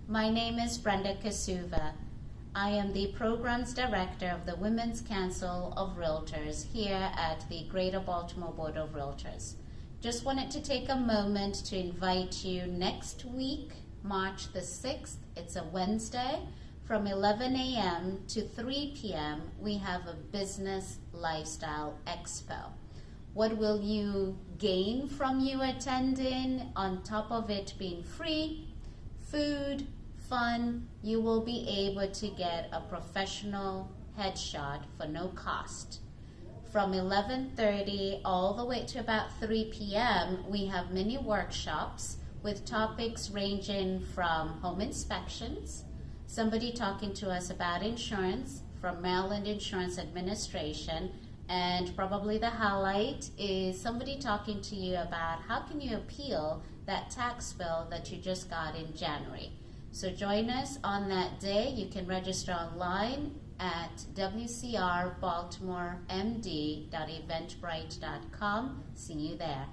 My name is Brenda Kasuva. I am the Programs Director of the Women's Council of Realtors here at the Greater Baltimore Board of Realtors. Just wanted to take a moment to invite you next week, March the 6th, it's a Wednesday, from 11 a.m. to 3 p.m. we have a Business Lifestyle Expo. What will you gain from you attending? On top of it being free, food, fun, you will be able to get a professional headshot for no cost. From 11:30 all the way to about 3 p.m., we have many workshops with topics ranging from home inspections, somebody talking to us about insurance from Maryland Insurance Administration, and probably the highlight is somebody talking to you about how can you appeal that tax bill that you just got in January. So join us on that day. You can register online at wcrbaltimoremd.eventbrite.com. See you there.